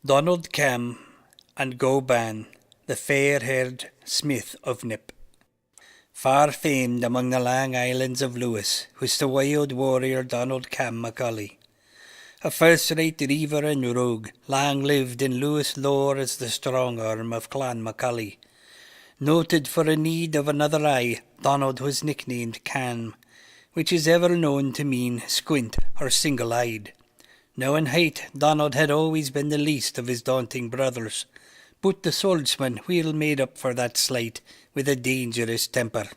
Donald CAM and GO BAN, the fair-haired smith of Nip. Far famed among the lang islands of Lewis was the wild warrior Donald CAM Macaulay. A first-rate reiver and rogue, lang lived in Lewis lore as the strong arm of Clan Macaulay. Noted for a need of another eye, Donald was nicknamed Cam, which is ever known to mean squint or single-eyed. Now in height, Donald had always been the least of his daunting brothers, but the swordsman well made up for that slight with a dangerous temper.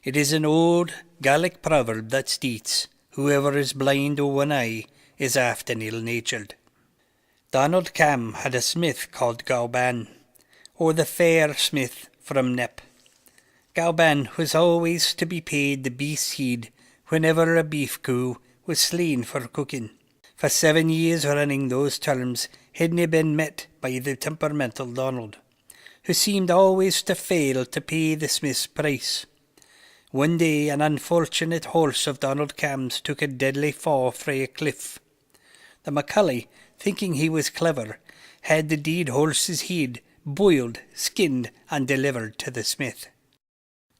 It is an old Gaelic proverb that states, whoever is blind o' one eye is often ill-natured. Donald CAM had a smith called GOW BAN, or the fair smith from Nip. GOW BAN was always to be paid the beast's heed whenever a beef coo was slain for cooking. For 7 years running those terms hadn't been met by the temperamental Donald, who seemed always to fail to pay the smith's price. One day an unfortunate horse of Donald CAM's took a deadly fall frae a cliff. The Macaulay, thinking he was clever, had the dead horse's head boiled, skinned and delivered to the smith.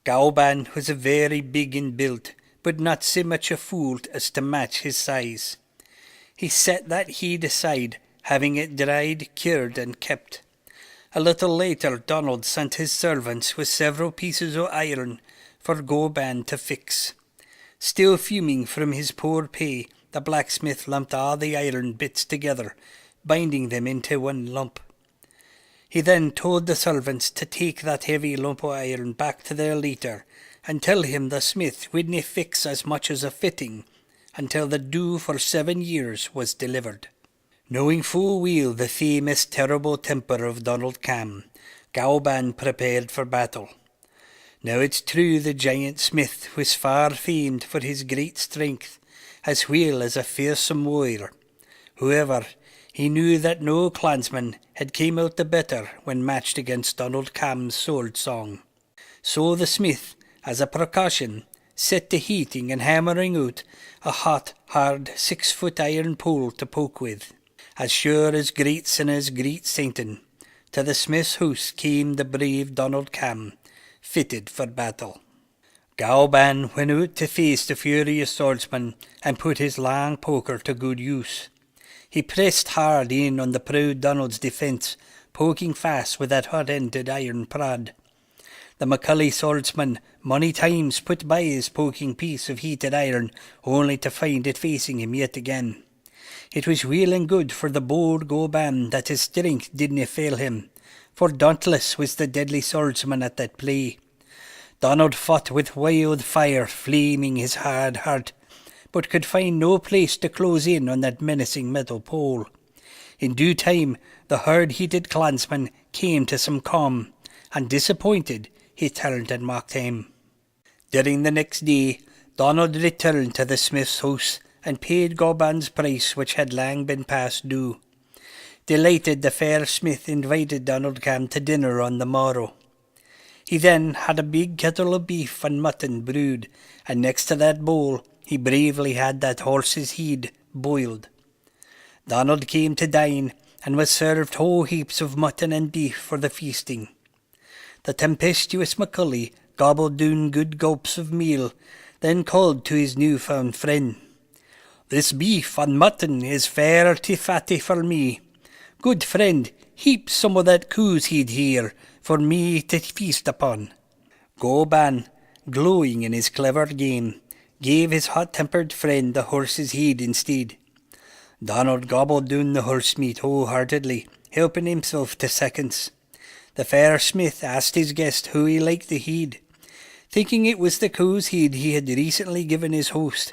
GOW BAN was a very big in build, but not so much a fool as to match his size. He set that heed aside, having it dried, cured and kept. A little later Donald sent his servants with several pieces of iron for GOW BAN to fix. Still fuming from his poor pay, the blacksmith lumped all the iron bits together, binding them into one lump. He then told the servants to take that heavy lump of iron back to their leader and tell him the smith wouldn't fix as much as a fitting until the due for 7 years was delivered. Knowing full well the famous terrible temper of Donald CAM, GOW BAN prepared for battle. Now it's true the giant smith was far famed for his great strength, as well as a fearsome warrior. However, he knew that no clansman had came out the better when matched against Donald CAM's sword song. So the smith, as a precaution, set to heating and hammering out a hot, hard 6-foot iron pole to poke with. As sure as great sinners greet Satan, to the smith's house came the brave Donald CAM, fitted for battle. GOW BAN went out to face the furious swordsman and put his long poker to good use. He pressed hard in on the proud Donald's defence, poking fast with that hot-ended iron prod. The Macaulay swordsman many times put by his poking piece of heated iron, only to find it facing him yet again. It was well and good for the bold GOW BAN that his strength didn't fail him, for dauntless was the deadly swordsman at that play. Donald fought with wild fire flaming his hard heart, but could find no place to close in on that menacing metal pole. In due time the hard-heated clansman came to some calm, and disappointed he turned and mocked him. During the next day Donald returned to the smith's house and paid GOW BAN's price, which had long been past due. Delighted, the fair smith invited Donald CAM to dinner on the morrow. He then had a big kettle of beef and mutton brewed, and next to that bowl he bravely had that horse's head boiled. Donald came to dine, and was served whole heaps of mutton and beef for the feasting. The tempestuous Macaulay gobbled down good gulps of meal, then called to his new-found friend. "This beef and mutton is fair too fatty for me. Good friend, heap some of that coo's head here for me to feast upon." GOW BAN, glowing in his clever game, gave his hot-tempered friend the horse's head instead. Donald gobbled down the horse meat wholeheartedly, helping himself to seconds. The fair smith asked his guest who he liked the head. Thinking it was the cow's head he had recently given his host,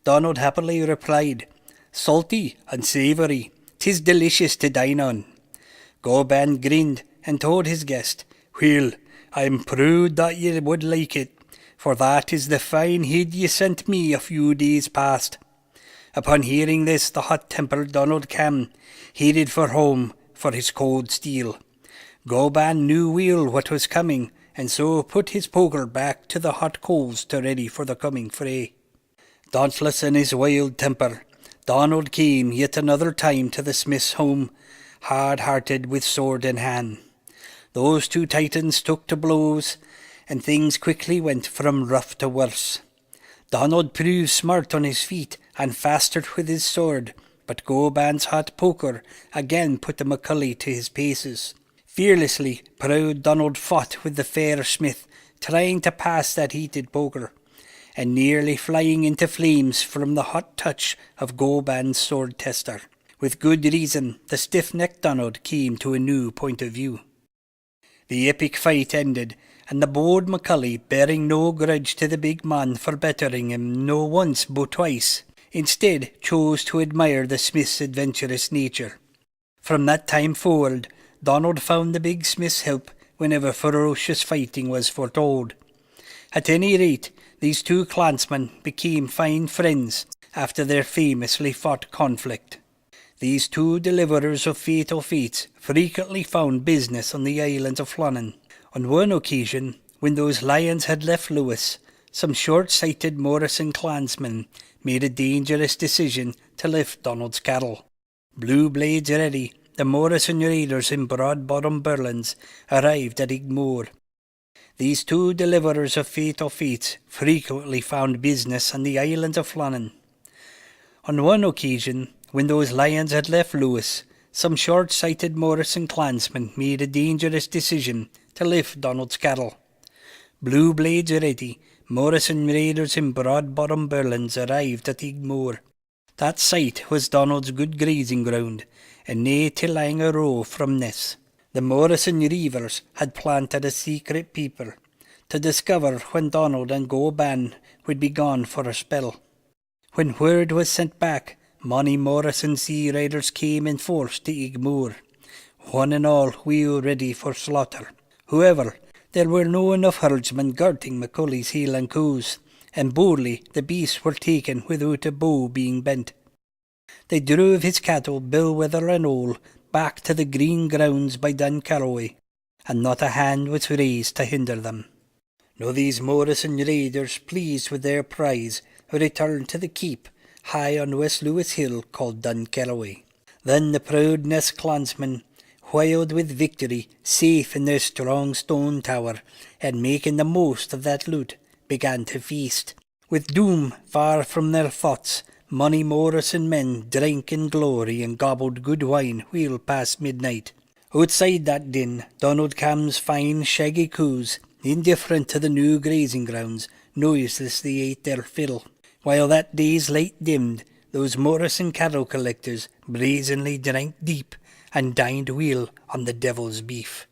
Donald happily replied, "Salty and savoury, 'tis delicious to dine on." GOW BAN grinned and told his guest, "Well, I'm proud that ye would like it, for that is the fine head ye sent me a few days past." Upon hearing this, the hot-tempered Donald CAM headed for home for his cold steel. GOW BAN knew well what was coming, and so put his poker back to the hot coals to ready for the coming fray. Dauntless in his wild temper, Donald came yet another time to the smith's home, hard-hearted with sword in hand. Those two titans took to blows, and things quickly went from rough to worse. Donald proved smart on his feet and faster with his sword, but Go Ban's hot poker again put the McCulley to his paces. Fearlessly, proud Donald fought with the fair smith, trying to pass that heated poker, and nearly flying into flames from the hot touch of Go Ban's sword tester. With good reason, the stiff-necked Donald came to a new point of view. The epic fight ended, and the bold McCulley, bearing no grudge to the big man for bettering him no once but twice, instead chose to admire the smith's adventurous nature. From that time forward, Donald found the big smith's help whenever ferocious fighting was foretold. At any rate, these two clansmen became fine friends after their famously fought conflict. These two deliverers of fatal fates frequently found business on the island of Flannan. On one occasion, when those lions had left Lewis, some short-sighted Morrison clansmen made a dangerous decision to lift Donald's cattle. Blue blades ready, the Morrison raiders in broad-bottom Burlands arrived at Igmore. These two deliverers of fatal fates frequently found business on the island of Flannan. On one occasion, when those lions had left Lewis, some short-sighted Morrison clansmen made a dangerous decision to lift Donald's cattle. Blue blades ready, Morrison raiders in broad-bottom Burlands arrived at Igmore. That site was Donald's good grazing ground, and nae to lang a row from this. The Morrison reivers had planted a secret peeper to discover when Donald and Go Ban would be gone for a spell. When word was sent back, many Morrison sea riders came in force to Igmore, one and all wheel ready for slaughter. However, there were no enough herdsmen guarding McCulley's Highland coos, and boldly the beasts were taken without a bow being bent. They drove his cattle, bellwether and all, back to the green grounds by Duncalloway, and not a hand was raised to hinder them. Now these Morrison raiders, pleased with their prize, returned to the keep high on West Lewis Hill called Duncalloway. Then the proud Ness clansmen, wild with victory, safe in their strong stone tower, and making the most of that loot, began to feast. With doom far from their thoughts, many Morrison men drank in glory and gobbled good wine well past midnight. Outside that din, Donald Cam's fine shaggy coos, indifferent to the new grazing grounds, noiselessly ate their fill. While that day's light dimmed, those Morrison cattle collectors brazenly drank deep and dined well on the devil's beef.